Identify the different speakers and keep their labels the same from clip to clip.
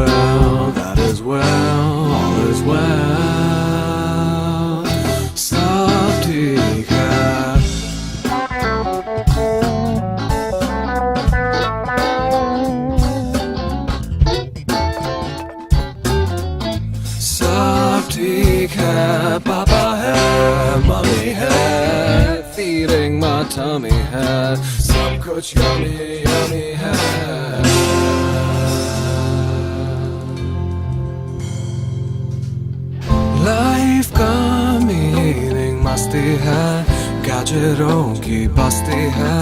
Speaker 1: well, that is well, all is well. सब ठीक है. सब ठीक है. पापा है, मम्मी है, feeding my tummy है. सब कुछ yummy, yummy है. लाइफ का मीनिंग मस्ती है, गैजेटों की बस्ती है,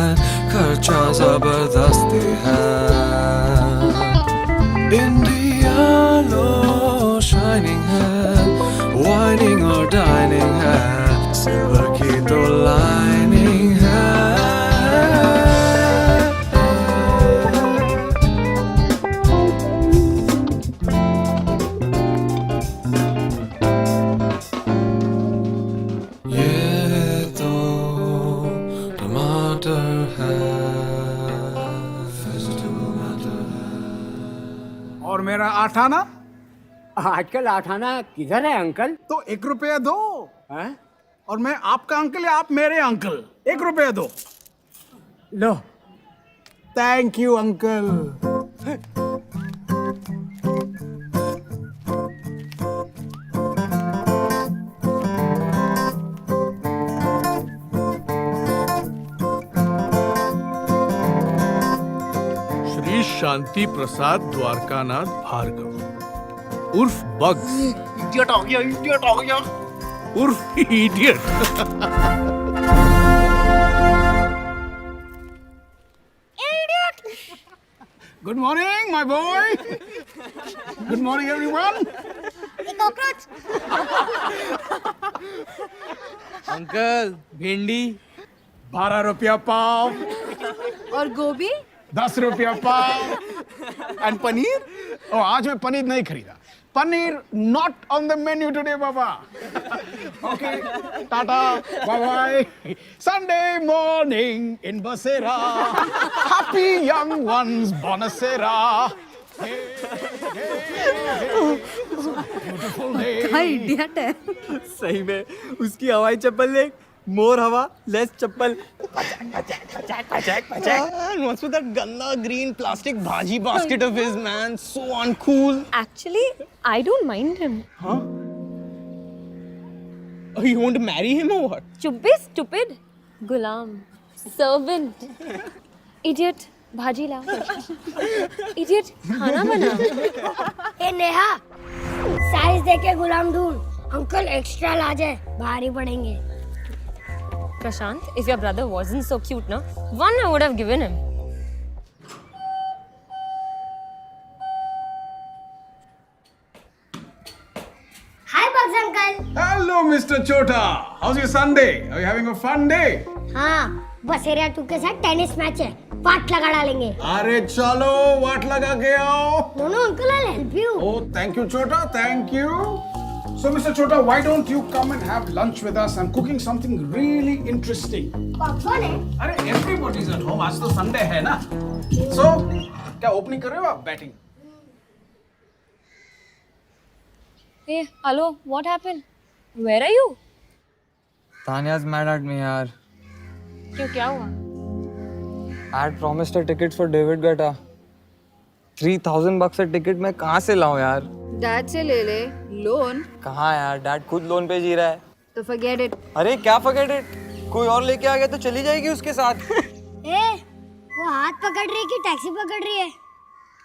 Speaker 1: खर्चा जबरदस्ती है. इंडिया लो शाइनिंग है, वाइनिंग और डाइनिंग है, सिल्वर की तो लाइनिंग है.
Speaker 2: और मेरा आठाना
Speaker 3: आजकल आठाना किधर है अंकल?
Speaker 2: तो 1 रुपया दो.
Speaker 3: हैं?
Speaker 2: और मैं आपका अंकल या आप मेरे अंकल? 1 रुपया दो.
Speaker 3: लो.
Speaker 2: Thank you uncle.
Speaker 4: Shri Shanti Prasad Dwarkanath Bhargava उर्फ बग्स. इडियट हो गया उर्फ idiot.
Speaker 2: Good morning my boy. Good morning everyone.
Speaker 5: Uncle भिंडी
Speaker 2: 12 रुपया पाव.
Speaker 6: और गोभी
Speaker 2: 10 रुपया पाव. एंड पनीर? ओ, आज मैं पनीर नहीं खरीदा. Paneer not on the menu today बाबा. Okay, tata, bye bye. Sunday morning in Basera. Happy young ones बोनसेरा. Beautiful day.
Speaker 6: क्या इडियट है.
Speaker 5: सही में उसकी हवाई चप्पल देख. मोर हवा लेस चप्पल. And what's with that ganda green plastic bhaji basket of his, man? So uncool.
Speaker 6: Actually, I don't mind him.
Speaker 5: Huh? Oh, you want to marry him or what?
Speaker 6: Chup be stupid. Gulam. Servant. Idiot. भाजी ला. Idiot. खाना बना.
Speaker 7: ए Neha, size देके गुलाम ढूंढ. Uncle extra large है, भारी पड़ेंगे.
Speaker 6: Prashant, if your brother wasn't so cute, no, one I would have given him.
Speaker 7: Hi Bugs uncle.
Speaker 2: Hello Mr. Chota. How's your Sunday? Are you having a fun day?
Speaker 7: हाँ, बसेरा 2 के साथ tennis match है. वाट लगा डालेंगे.
Speaker 2: अरे चलो वाट लगा के आओ.
Speaker 7: No, uncle, I'll help you.
Speaker 2: Oh, thank you, Chota. Thank you. So, Mr. Chota, why don't you come and have lunch with us? I'm cooking something really interesting.
Speaker 7: कौन है?
Speaker 2: अरे everybody's at home. आज तो Sunday है ना. So, क्या opening कर रहे हो आप? Batting.
Speaker 6: Hey, hello. What happened? Where are you?
Speaker 5: Tanya's mad at me, यार.
Speaker 6: क्यों, क्या हुआ?
Speaker 5: I had promised a ticket for David Guetta. $3,000 a ticket मैं कहाँ से लाऊं यार?
Speaker 6: डैड से ले ले. लोन?
Speaker 5: कहाँ यार, डैड खुद लोन पे जी रहा है.
Speaker 6: तो forget it.
Speaker 5: अरे क्या forget it? कोई और लेके आ गया तो चली जाएगी उसके साथ.
Speaker 7: ए, वो हाथ पकड़ रही है कि टैक्सी पकड़ रही है?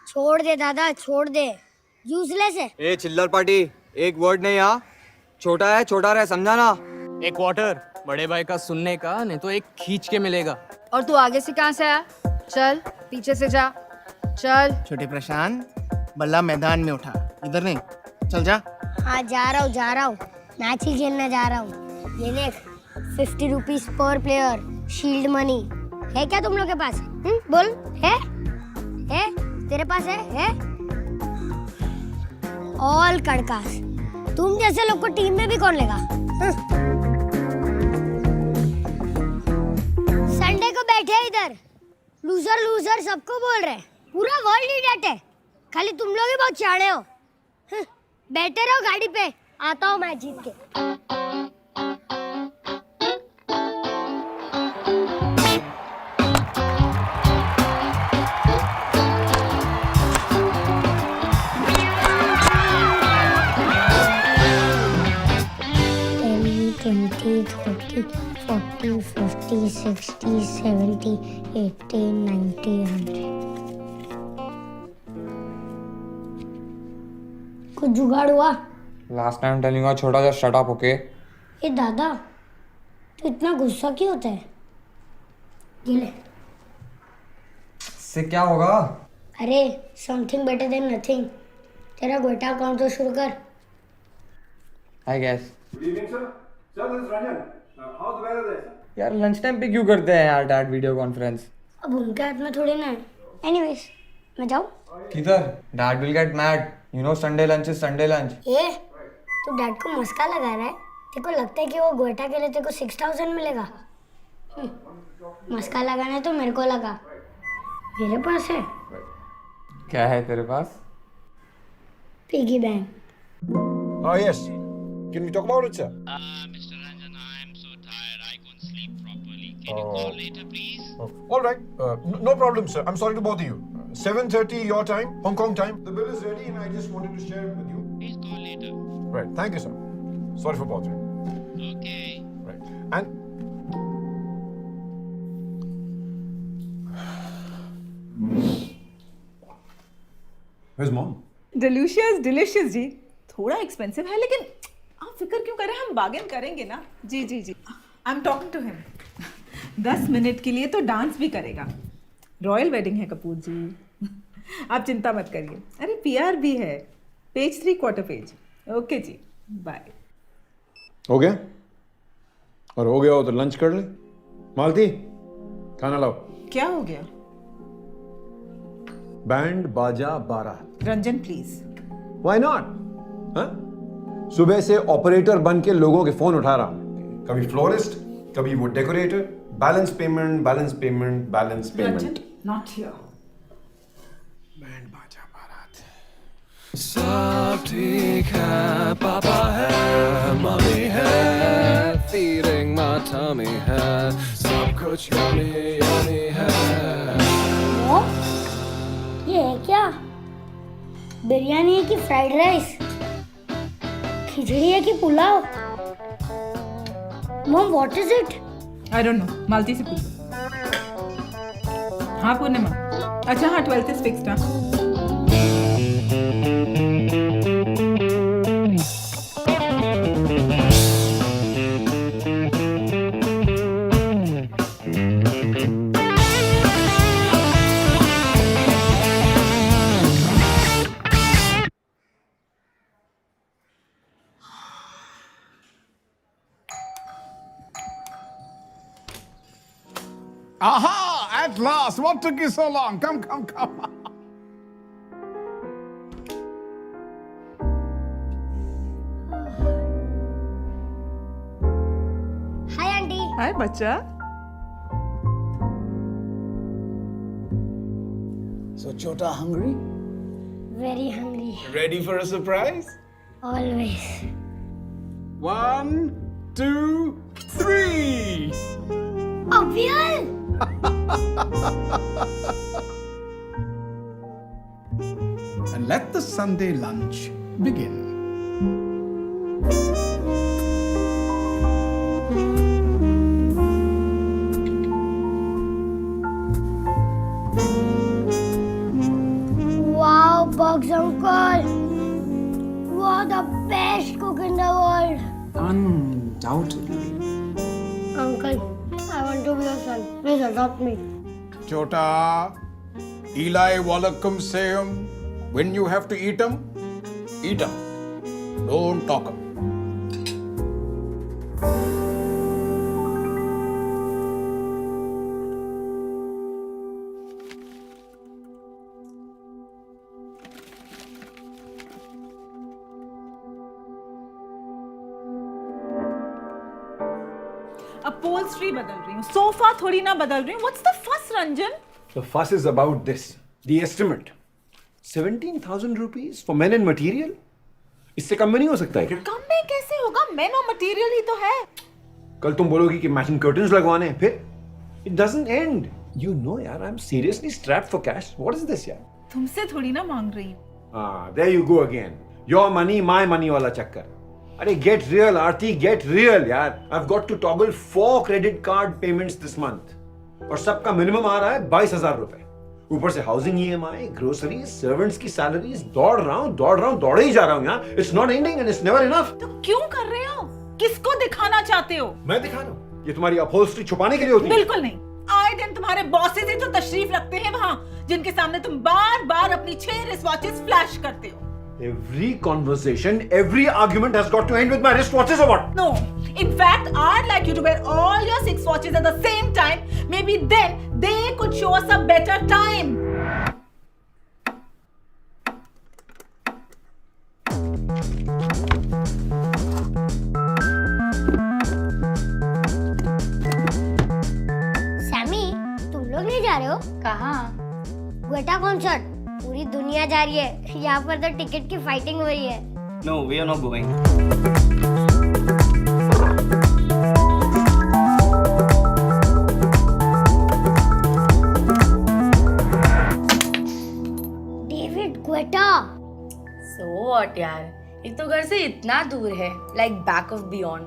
Speaker 7: छोड़ दे दादा, छोड़ दे. यूजलेस है.
Speaker 5: ए चिल्लर पार्टी, एक वर्ड नहीं हाँ. छोटा है, छोटा रहे, समझा ना.
Speaker 8: एक वाटर बड़े भाई का सुनने का, नहीं तो एक खींच के मिलेगा.
Speaker 6: और तू आगे से कहाँ से आया? चल, पीछे से जा. चल.
Speaker 8: छोटे प्रशांत, बल्ला मैदान में उठा, इधर नहीं. चल जा.
Speaker 7: हाँ, जा रहा हूँ. मैच ही खेलने जा रहा हूँ. ये देख, 50 rupees per player. Shield money है क्या तुम लोग के पास? बोल. है? तेरे पास है? ऑल कड़कास. तुम जैसे लोग को टीम में भी कौन लेगा? संडे को बैठे इधर लूजर सबको बोल रहे. पूरा वर्ल्ड इडियट है. खाली तुम लोग ही बहुत चाड़े हो। बैठे रहो गाड़ी पे, आता हूँ मैं जीत के। ट्वेंटी 30 40 50 60 70 80 90 100। कुछ जुगाड़ हुआ?
Speaker 5: लास्ट टाइम टेलिंग यू छोटा, जस्ट शट अप, ओके?
Speaker 7: ए दादा, तू इतना गुस्सा क्यों होता है? ये ले।
Speaker 5: इससे क्या होगा?
Speaker 7: अरे समथिंग बेटर देन नथिंग। तेरा गोटा अकाउंट तो शुरू कर।
Speaker 5: I guess.
Speaker 9: Good evening, sir. Sir, this is Ranjan. How's the weather there, sir?
Speaker 5: यार लंच टाइम पे क्यों करते हैं यार डैड वीडियो कॉन्फ्रेंस?
Speaker 7: अब उनके हाथ में थोड़ी ना है। एनीवेज, मैं जाऊँ?
Speaker 5: किधर? Dad will get mad, you know Sunday lunch is Sunday lunch.
Speaker 7: ये तू डैड को मस्का लगा रहा है? तेरे को लगता है कि वो गोटा के लिए तेरे को 6000 मिलेगा? मस्का लगाना है तो मेरे को लगा, मेरे पास है
Speaker 5: क्या है तेरे पास?
Speaker 7: Piggy bank.
Speaker 9: Oh, yes. Can we talk about it, sir?
Speaker 10: Mr. Ranjan, I am so tired. I couldn't sleep properly. Can you call later, please?
Speaker 9: All right. No problem, sir. I'm sorry to bother you. 7:30 your time, Hong Kong time. The bill is ready and I just wanted to share it with you.
Speaker 10: Please call later.
Speaker 9: Right. Thank you, sir. Sorry for bothering.
Speaker 10: Okay.
Speaker 9: Right. And where's mom?
Speaker 11: Delicious delicious जी, थोड़ा expensive है लेकिन आप फिक्र क्यों करें, हम bargain करेंगे ना। जी जी जी, I am talking to him. 10 minute के लिए तो डांस भी करेगा। रॉयल वेडिंग है कपूर जी, आप चिंता मत करिए। अरे पीआर भी है, पेज 3/4 पेज। ओके जी, बाय।
Speaker 9: हो गया? और हो गया हो तो लंच कर ले। मालती, खाना लाओ।
Speaker 11: क्या हो गया?
Speaker 9: बैंड बाजा बारात।
Speaker 11: रंजन प्लीज।
Speaker 9: Why not? हाँ? सुबह से ऑपरेटर बन के लोगों के फोन उठा रहा हूं। कभी फ्लोरिस्ट, कभी वो decorator. Balance payment, balance payment, balance payment.
Speaker 11: Not here.
Speaker 9: Band बाजा बारात।
Speaker 1: सब ठीक है, पापा है, मम्मी है, feeding my tummy है, सब कुछ yummy yummy है।
Speaker 7: ये है क्या? बिरयानी है कि फ्राइड राइस? खिचड़ी है कि pulao? Mom what is it?
Speaker 11: I don't know, Malti से पूछो। हाँ पूर्णिमा, अच्छा हाँ 12th इज फिक्स्ड। हाँ
Speaker 2: Aha! At last! What took you so long? Come, come, come.
Speaker 7: Hi aunty.
Speaker 11: Hi बच्चा।
Speaker 2: So, Chota, hungry?
Speaker 7: Very hungry.
Speaker 2: Ready for a surprise?
Speaker 7: Always.
Speaker 2: 1, 2, 3.
Speaker 7: Abhyal!
Speaker 2: And let the Sunday lunch begin.
Speaker 7: Wow, Bugs uncle! You are the best cook in the world.
Speaker 2: Undoubtedly.
Speaker 7: Uncle, I want to be your son. Please adopt me.
Speaker 2: Chota, Eli Wallacum sayum, when you have to eat 'em, eat 'em. Don't talk 'em.
Speaker 11: Upholstery बदल रही हूँ, sofa थोड़ी ना बदल रही हूँ। What's the फस Ranjan?
Speaker 9: The fuss is about this. The estimate. 17,000 rupees for men and material? इससे कम में नहीं हो सकता है क्या?
Speaker 11: कम में कैसे होगा? मेन और मटेरियल ही तो है.
Speaker 9: कल तुम बोलोगी कि मैचिंग कर्टन्स लगवाने हैं, फिर it doesn't end. You know यार, I'm seriously strapped for cash. What is this यार?
Speaker 11: तुमसे थोड़ी ना मांग रही हूँ.
Speaker 9: There you go again. Your money, my money वाला चक्कर. अरे get real, Aarti, get real यार. I've got to toggle 4 credit card payments this month. और सबका मिनिमम आ रहा है 22,000 रुपए. ऊपर से हाउसिंग EMI, ग्रोसरीज, सर्वेंट्स की सैलरीज, दौड़े ही जा रहा हूँ यार. It's not ending and it's never enough.
Speaker 11: तो क्यों कर रहे हो? किसको दिखाना चाहते हो?
Speaker 9: मैं दिखा रहा हूँ. ये तुम्हारी अपहोल्स्ट्री छुपाने के लिए होती है?
Speaker 11: बिल्कुल नहीं. आए दिन तुम्हारे बॉसेस ही तो तशरीफ रखते हैं वहाँ, जिनके सामने तुम बार-बार अपनी 6 रिस्टवॉचेस फ्लैश करते हो.
Speaker 9: Every conversation, every argument has got to end with my wristwatches or what?
Speaker 11: No. In fact, I'd like you to wear all your 6 watches at the same time. Maybe then they could show us a better time.
Speaker 7: Sammy, तुम लोग नहीं जा रहे हो?
Speaker 6: कहाँ?
Speaker 7: Guetta concert. पूरी दुनिया जा रही है. यहाँ पर तो टिकट की फाइटिंग हो रही है.
Speaker 8: No, we are not going.
Speaker 7: David Guetta.
Speaker 6: So what यार? एक तो घर से इतना दूर है, like back of beyond.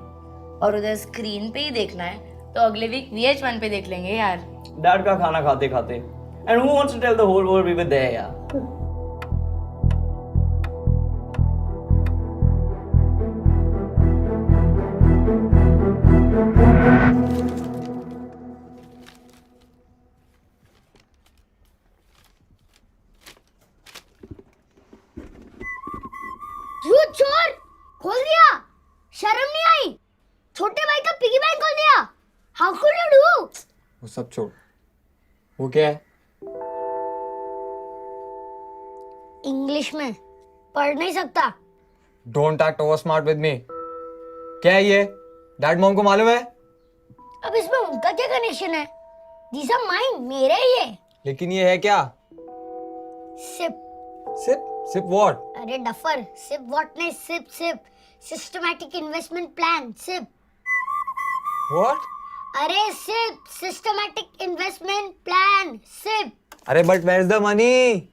Speaker 6: और उधर स्क्रीन पे ही देखना है, तो अगले वीक VH1 पे देख लेंगे यार.
Speaker 5: डैड का खाना खाते खाते. And who wants to tell the whole world we were there यार?
Speaker 7: यू चोर. खोल दिया. शर्म नहीं आई? छोटे भाई का पिगी बैंक खोल दिया. How could you do?
Speaker 5: वो सब छोड़. वो क्या है?
Speaker 7: इंग्लिश में पढ़ नहीं सकता.
Speaker 5: Don't act over smart with me. क्या है ये? डैड मॉम को मालूम है?
Speaker 7: अब इसमें उनका क्या कनेक्शन है? These are mine, मेरे ही है.
Speaker 5: लेकिन ये है क्या?
Speaker 7: सिप.
Speaker 5: SIP what?
Speaker 7: अरे डफर. सिप व्हाट नहीं, SIP. Systematic investment plan. SIP.
Speaker 5: What?
Speaker 7: अरे SIP. Systematic investment plan. SIP.
Speaker 5: अरे but where is the money?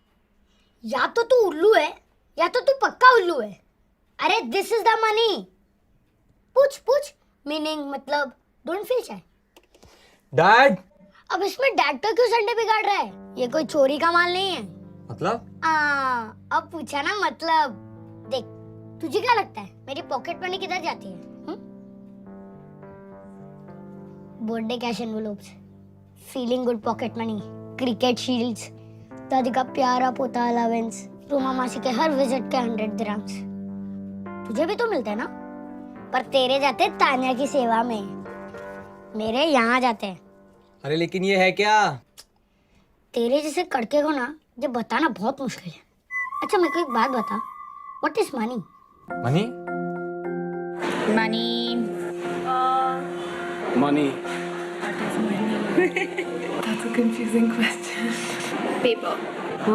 Speaker 7: या तो तू उल्लू है या तो तू पक्का उल्लू है. अरे दिस इज द मनी. पूछ. मीनिंग मतलब डोंट फील शाय.
Speaker 5: डैड.
Speaker 7: अब इसमें डैड का क्यों संडे बिगाड़ रहा है? ये कोई चोरी का माल नहीं है.
Speaker 5: मतलब?
Speaker 7: अब पूछा ना मतलब. देख, तुझे क्या लगता है मेरी पॉकेट मनी किधर जाती है? Birthday cash envelopes, feeling good pocket money, cricket shields, दादी का प्यारा पोता अलावेंस, रूमा मासी के हर विजिट के 100 दिरहम्स. तुझे भी तो मिलते हैं ना, पर तेरे जाते तान्या की सेवा में, मेरे यहाँ जाते हैं.
Speaker 5: अरे लेकिन ये है क्या?
Speaker 7: तेरे जैसे कड़के को ना ये बताना बहुत मुश्किल है. अच्छा मेरे को एक बात बता, what is money?
Speaker 5: Money?
Speaker 1: Money.
Speaker 11: That's a confusing question.
Speaker 6: Paper.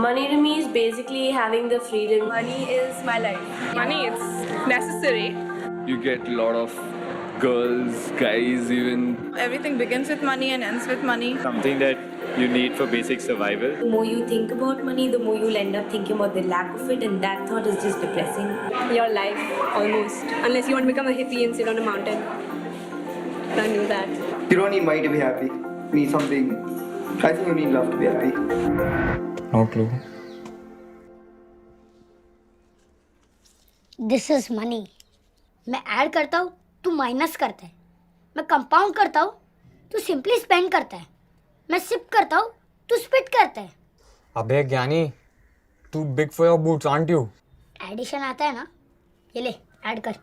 Speaker 6: Money to me is basically having the freedom. Money is my life.
Speaker 12: Money, it's necessary.
Speaker 1: You get a lot of girls, guys, even.
Speaker 12: Everything begins with money and ends with money.
Speaker 13: Something that you need for basic survival.
Speaker 6: The more you think about money, the more you'll end up thinking about the lack of it, and that thought is just depressing.
Speaker 12: Your life, almost. Unless you want to become a hippie and sit on a mountain. I knew that.
Speaker 13: You don't need money to be happy. You need something. I think you need love to be happy.
Speaker 5: No clue.
Speaker 7: This is money. मैं add करता हूँ, तू minus करता है. मैं compound करता हूँ, तू सिंपली स्पेंड करता है. मैं सिप करता हूँ, तू स्पिट करता है.
Speaker 5: अबे ज्ञानी, तू big for your boots aren't you?
Speaker 7: Edition आता है ना, ये ले ऐड कर.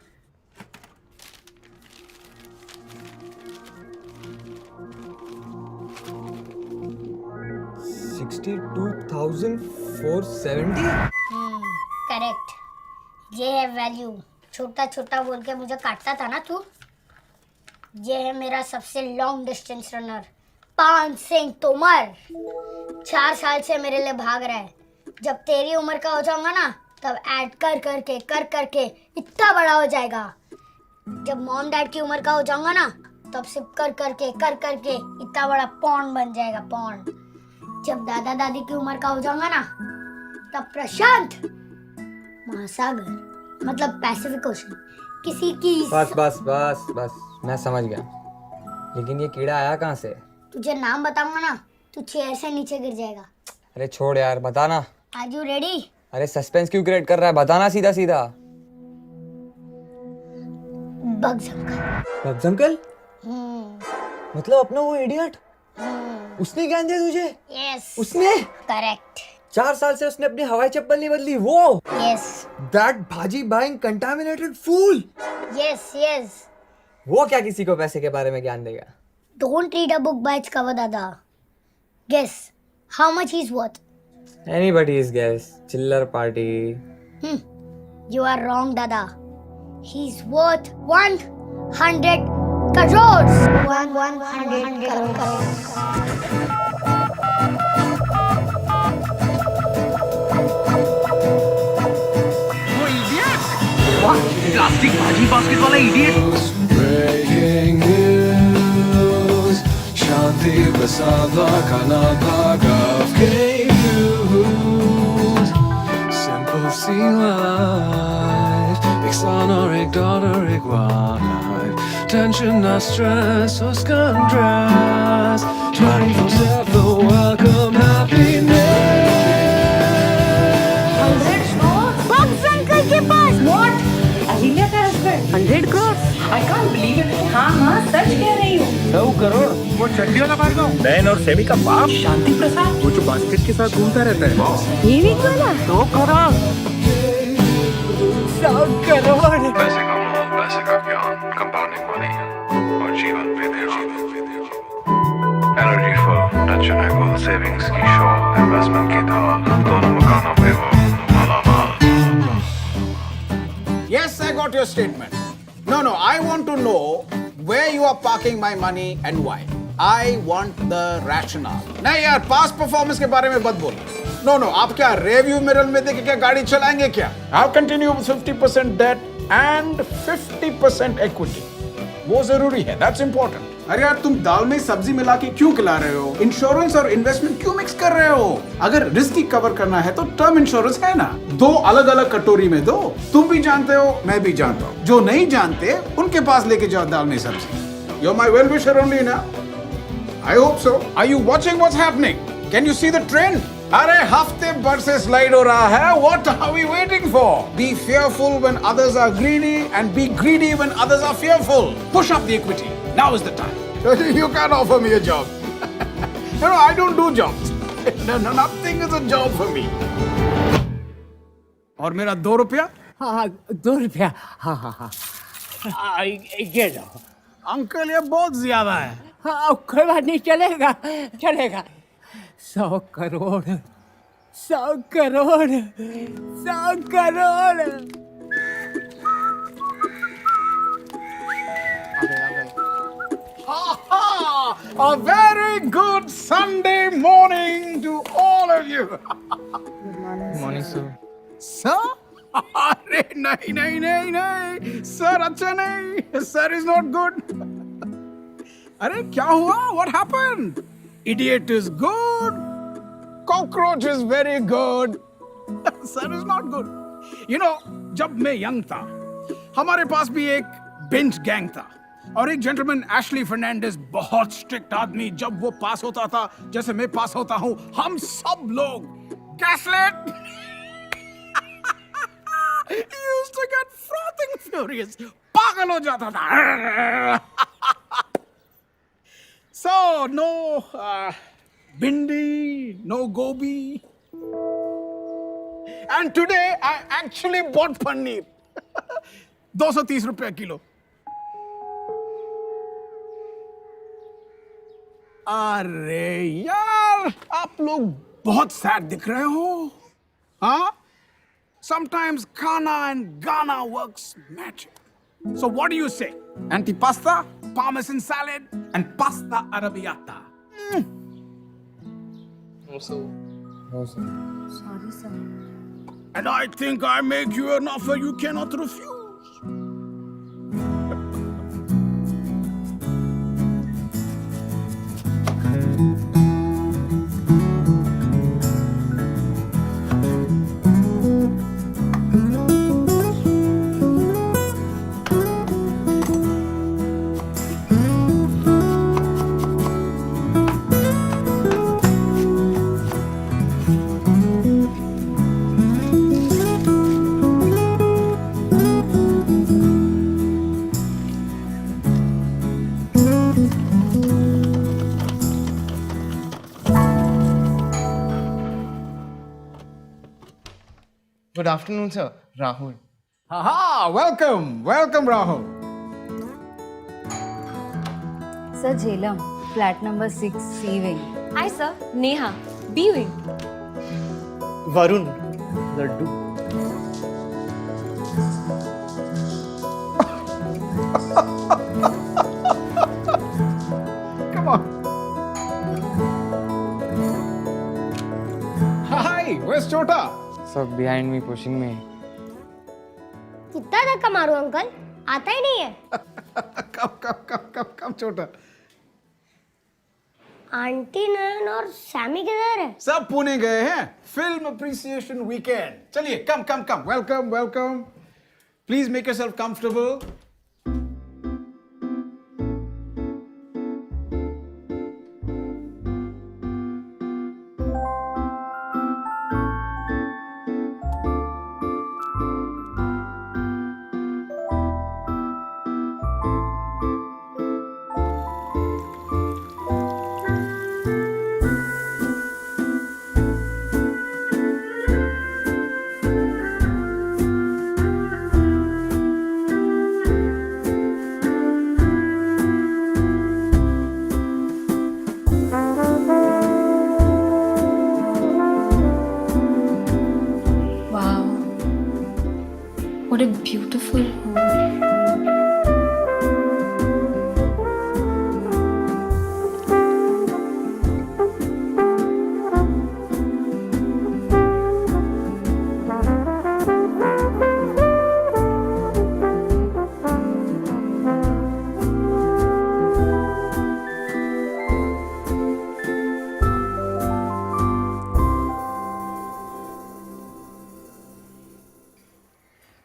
Speaker 5: $62,470?
Speaker 7: करेक्ट. ये है वैल्यू. छोटा छोटा बोल के मुझे काटता था ना तू. ये है मेरा सबसे लॉन्ग डिस्टेंस रनर, पान सिंह तोमर. 4 साल से मेरे लिए भाग रहा है. जब तेरी उम्र का हो जाऊंगा ना तब ऐड कर करके इतना बड़ा हो जाएगा। जब मॉम डैड की उम्र का हो जाऊंगा ना तब सिर्फ कर करके इतना बड़ा पॉन्ड बन जाएगा, पॉन्ड। जब दादा दादी की उम्र का हो जाऊंगा ना तब प्रशांत महासागर मतलब पैसिफिक ओशन किसी की।
Speaker 5: बस मैं समझ गया, लेकिन ये कीड़ा आया कहाँ से?
Speaker 7: तुझे नाम बताऊंगा ना तू चेयर से नीचे गिर जाएगा।
Speaker 5: अरे छोड़ यार, बताना।
Speaker 7: Are you ready?
Speaker 5: अरे सस्पेंस क्यों क्रिएट कर रहा है, बताना सीधा सीधा।
Speaker 7: Bugs uncle.
Speaker 5: Bugs uncle? मतलब अपना वो इडियट? उसने ज्ञान दिया तुझे?
Speaker 7: यस।
Speaker 5: उसने?
Speaker 7: करेक्ट।
Speaker 5: 4 साल से उसने अपनी हवाई चप्पल नहीं बदली, वो?
Speaker 7: यस।
Speaker 5: That भाजी बाइंग contaminated fool.
Speaker 7: यस।
Speaker 5: वो क्या किसी को पैसे के बारे में ज्ञान देगा?
Speaker 7: Don't read a book by its cover, Dada. Guess how much he's worth.
Speaker 5: Anybody's guess. Chiller party.
Speaker 7: You are wrong, Dada. He's worth 100 crores. 100 crores.
Speaker 4: Plastic भाजी बास्केट वाला idiot.
Speaker 1: Breaking news. Shanti Prasad Dwarkanath Bhargav gave news. Simple sea life. Big son or a daughter, a wife. Tension, not stress, or stress. 24/7, welcome happiness.
Speaker 7: Bugs uncle के पास.
Speaker 11: What? Ahilya का husband? 100 crores? I can't believe it. हाँ सच कह रही हूँ।
Speaker 2: 100 करोड़? वो चड्डी वाला भार्गव? नैन और सेमी का बाप?
Speaker 11: शांति प्रसाद?
Speaker 2: वो जो बास्केट के साथ घूमता रहता है?
Speaker 11: ये वीक वाला?
Speaker 2: 2 करोड़?
Speaker 11: 100 करोड़?
Speaker 1: पैसे का ज्ञान, कंपाउंडिंग मनी और जीवन विद्या। एनर्जी फॉर टच एंड एगो सेविंग्स की शॉप, इन्वेस्टमेंट की दवा, दोनों मकानों पे वो मालामाल।
Speaker 2: Yes, I got your statement. No, I want to know where you are parking my money and why. I want the rationale. नहीं यार, past performance के बारे में मत बोल। No, आप क्या रिव्यू मिरर में देख के क्या गाड़ी चलाएंगे क्या? I'll continue with 50% debt and 50% equity. वो जरूरी है, that's important. अरे यार तुम दाल में सब्जी मिला के क्यों खिला रहे हो? इंश्योरेंस और इन्वेस्टमेंट क्यों मिक्स कर रहे हो? अगर रिस्क ही कवर करना है तो टर्म इंश्योरेंस है ना, 2 अलग अलग कटोरी में दो। तुम भी जानते हो, मैं भी जानता हूँ। जो नहीं जानते उनके पास लेके जाओ दाल में सब्जी। You're my well wisher only ना? I hope so. Are you watching what's happening? Can you see the trend? अरे हफ्ते भर से स्लाइड हो रहा है। What are we waiting for? Be fearful when others are greedy and be greedy when others are fearful. Push up the equity. Now is the time. You can't offer me a job. No, I don't do jobs. No, nothing is a job for me. और मेरा 2 रुपया?
Speaker 3: हाँ 2 रुपया। हाँ ये लो।
Speaker 2: Uncle ये बहुत ज्यादा है।
Speaker 3: हाँ कोई बात नहीं, चलेगा। 100 crore 100 crore 100 crore.
Speaker 2: A very good Sunday morning to all of you.
Speaker 5: Good morning, sir.
Speaker 2: Sir? अरे नहीं सर अच्छा नहीं, सर इज नॉट गुड। अरे क्या हुआ? What happened? Idiot is good, cockroach is very good, sir is not good. You know, जब मैं young था हमारे पास भी एक बेंच गैंग था और एक जेंटलमैन एशली फर्नांडिस, बहुत स्ट्रिक्ट आदमी। जब वो पास होता था जैसे मैं पास होता हूँ, हम सब लोग गैसलेट used to get frothing furious, पागल हो जाता था। So no bindi, no gobi, and today I actually bought paneer. 230 रुपया किलो। अरे यार आप लोग बहुत सैड दिख रहे हो। हाँ? Sometimes Ghana and Ghana works magic. So what do you say? Antipasta, parmesan salad, and pasta arrabbiata.
Speaker 5: Also, No, sir.
Speaker 6: Sorry sir.
Speaker 2: And I think I make you an offer you cannot refuse.
Speaker 8: Good afternoon, sir. Rahul.
Speaker 2: Aha, welcome, welcome Rahul.
Speaker 6: Sir Jhelum, flat number 6 C wing. Hi sir, Neha, B wing.
Speaker 8: Varun. Laddu.
Speaker 2: Come on. Hi, where's Chota?
Speaker 5: Sir, behind me, pushing me.
Speaker 7: कितना धक्का मारू uncle, आता ही नहीं है.
Speaker 2: Come Chota.
Speaker 7: Aunty नयन और Sami किधर है?
Speaker 2: सब पुणे गए हैं. Film appreciation weekend. चलिए, come. Welcome. Please make yourself comfortable.
Speaker 6: What a beautiful home.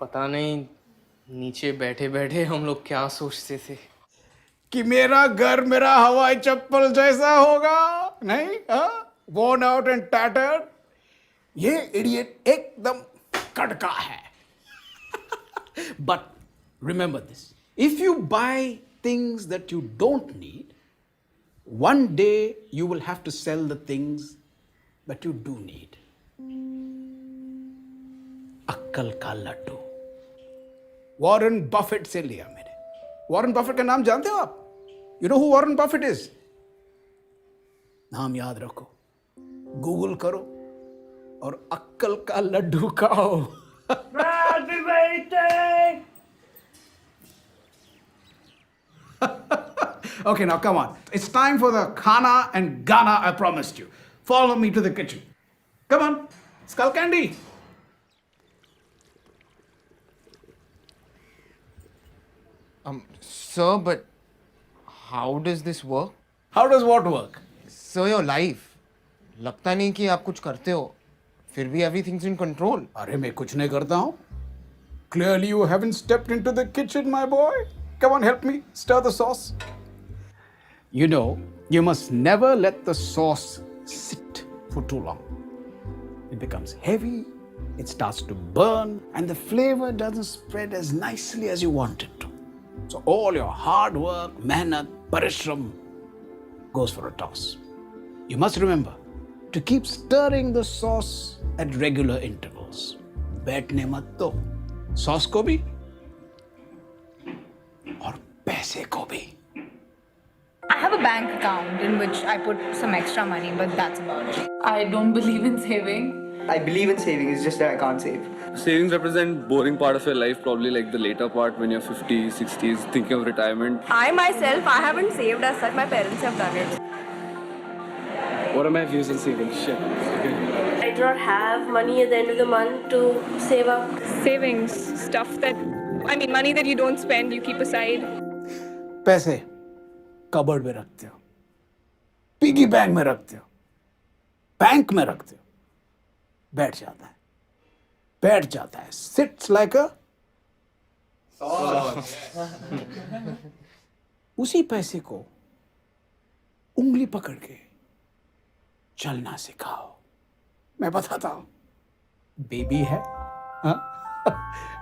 Speaker 5: पता नहीं नीचे बैठे बैठे हम लोग क्या सोचते थे
Speaker 2: कि मेरा घर मेरा हवाई चप्पल जैसा होगा. नहीं, worn out and tattered. ये इडियट एकदम कड़का है. But remember this, if you buy things that you don't need, one day you will have to sell the things that you do need. अक्कल का लड्डू. वॉरेन बफेट से लिया मैंने. Warren Buffett का नाम जानते हो आप? You know who Warren Buffett is? नाम याद रखो, गूगल करो और अक्कल का लड्डू खाओ. Okay, now come on. It's time for the khana and Ghana I promised you. Follow me to the kitchen. Come on, skull candy.
Speaker 8: Sir, but how does this work?
Speaker 2: How does what work?
Speaker 8: Sir, your life. लगता नहीं कि आप कुछ करते हो, फिर भी everything's in control.
Speaker 2: अरे मैं कुछ नहीं करता हूँ. Clearly you haven't stepped into the kitchen, my boy. Come on, help me stir the sauce. You know, you must never let the sauce sit for too long. It becomes heavy, it starts to burn, and the flavor doesn't spread as nicely as you want it to. So all your hard work, mehnat, parishram goes for a toss. You must remember to keep stirring the sauce at regular intervals. बैठने मत दो. Sauce को भी और पैसे को भी.
Speaker 11: I have a bank account in which I put some extra money, but that's about it. I don't believe in saving.
Speaker 13: I believe in saving, it's just that I can't save.
Speaker 14: Savings represent boring part of your life, probably like the later part when you're 50s, 60s, thinking of retirement.
Speaker 12: I myself, I haven't saved as such. My parents have done it.
Speaker 14: What are my views on saving? Shit. Okay.
Speaker 12: do not have money at the end of the month to save up?
Speaker 15: Savings, stuff that, I mean, money that you don't spend, you keep aside.
Speaker 2: पैसे cupboard में रखते हो, piggy bank में रखते हो, bank में रखते हो, बैठ जाता है, सिट्स लाइक अ उसी पैसे को उंगली पकड़ के चलना सिखाओ। मैं बताता हूं, बेबी है, हाँ?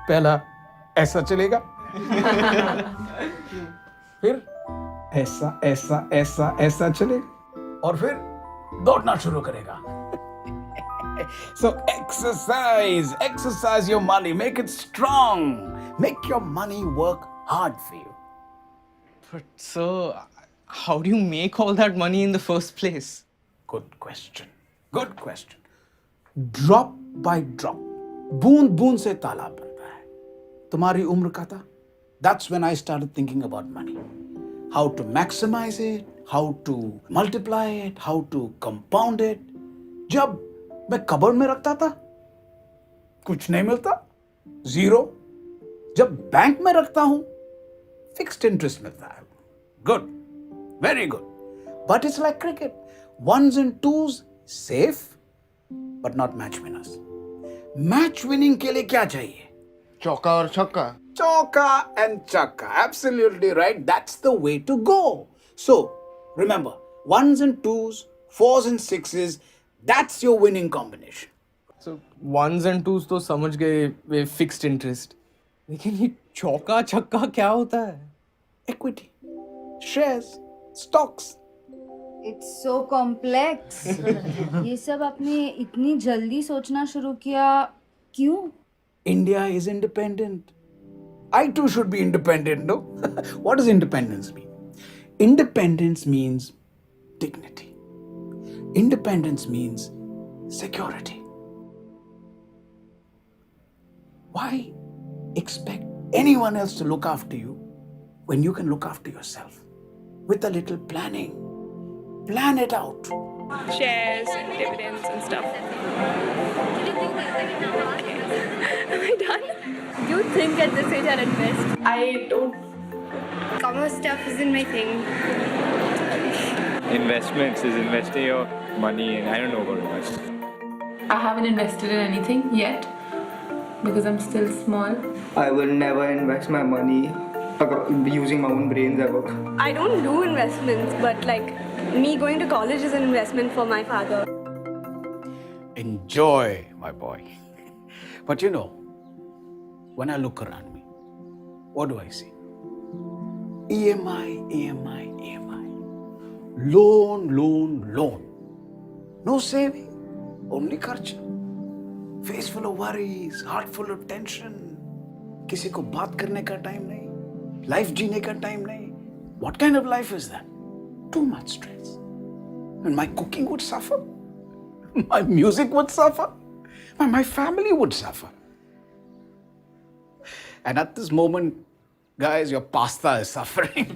Speaker 2: पहला ऐसा चलेगा, फिर ऐसा ऐसा ऐसा ऐसा चलेगा, और फिर दौड़ना शुरू करेगा। So exercise your money, make it strong, make your money work hard for you.
Speaker 5: But sir, how do you make all that money in the first place?
Speaker 2: Good question. Drop by drop, बूंद बूंद से तालाब बनता है। तुम्हारी उम्र का था, that's when I started thinking about money. How to maximize it, how to multiply it, how to compound it. जब मैं कबर्ड में रखता था, कुछ नहीं मिलता, जीरो। जब बैंक में रखता हूं, फिक्स्ड इंटरेस्ट मिलता है। Good, very good. But it's like cricket, ones and twos safe, but not match winners. Match winning के लिए क्या चाहिए?
Speaker 8: चौका और छक्का।
Speaker 2: Choka and chakka. Absolutely right. That's the way to go. So, remember, ones and twos, fours and sixes, that's your winning combination.
Speaker 5: So ones and twos तो समझ गए वे fixed interest, लेकिन ये चौका छक्का क्या होता है?
Speaker 2: Equity, shares, stocks.
Speaker 16: It's so complex. ये सब आपने इतनी जल्दी सोचना शुरू किया क्यों?
Speaker 2: India is independent. I too should be independent, no? What does independence mean? Independence means dignity. Independence means security. Why expect anyone else to look after you when you can look after yourself? With a little planning. Plan it out.
Speaker 15: Shares and dividends and stuff. Am I done?
Speaker 12: Do you think at this age I'll invest? I don't. Commerce stuff isn't my thing.
Speaker 17: Investments is investing your money in. I don't know about investments.
Speaker 18: I haven't invested in anything yet because I'm still small.
Speaker 13: I will never invest my money using my own brains ever.
Speaker 12: I don't do investments, but like me going to college is an investment for my father.
Speaker 2: Enjoy, my boy. But you know, when I look around me, what do I see? EMI, EMI, EMI. Loan, loan, loan. No saving, only kharcha. Face full of worries, heart full of tension. किसी को बात करने का time नहीं, life जीने का time नहीं. What kind of life is that? Too much stress. And my cooking would suffer. My music would suffer. My family would suffer. And at this moment, guys, your pasta is suffering.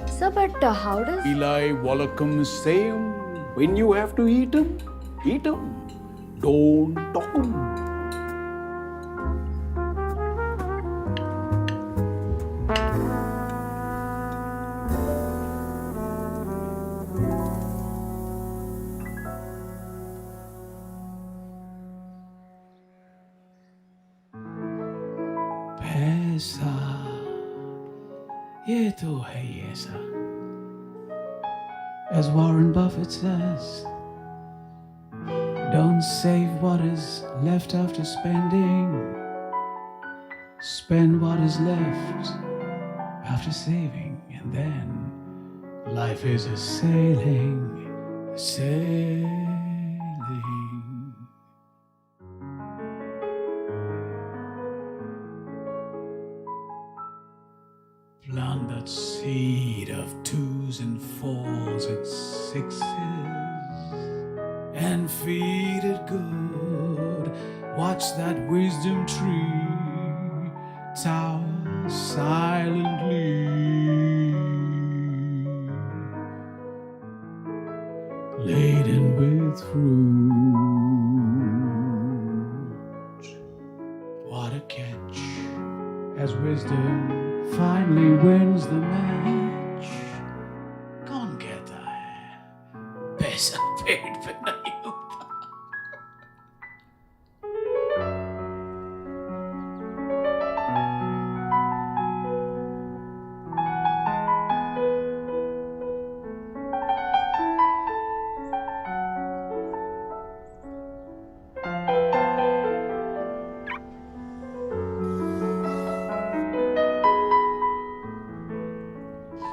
Speaker 16: Sir, but how does...
Speaker 2: Eli Wallacom same. When you have to eat them, eat them. Don't talk them. पैसा ये तो है ही ऐसा. As Warren Buffett says, don't save what is left after spending. Spend what is left after saving, and then life is a sailing, sailing.
Speaker 1: deposit sixes and feed it good. Watch that wisdom tree tower silently, laden with fruit. What a catch, as wisdom finally wins the match. कौन कहता है पैसा पेट पे नहीं होता?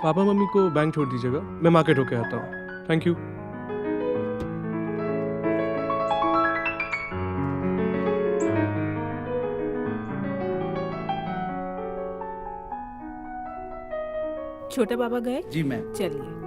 Speaker 19: Papa mummy को bank छोड़ दीजिएगा, मैं मार्केट होके आता हूँ। Thank you.
Speaker 11: छोटे पापा गए?
Speaker 2: जी मैम।
Speaker 11: चलिए।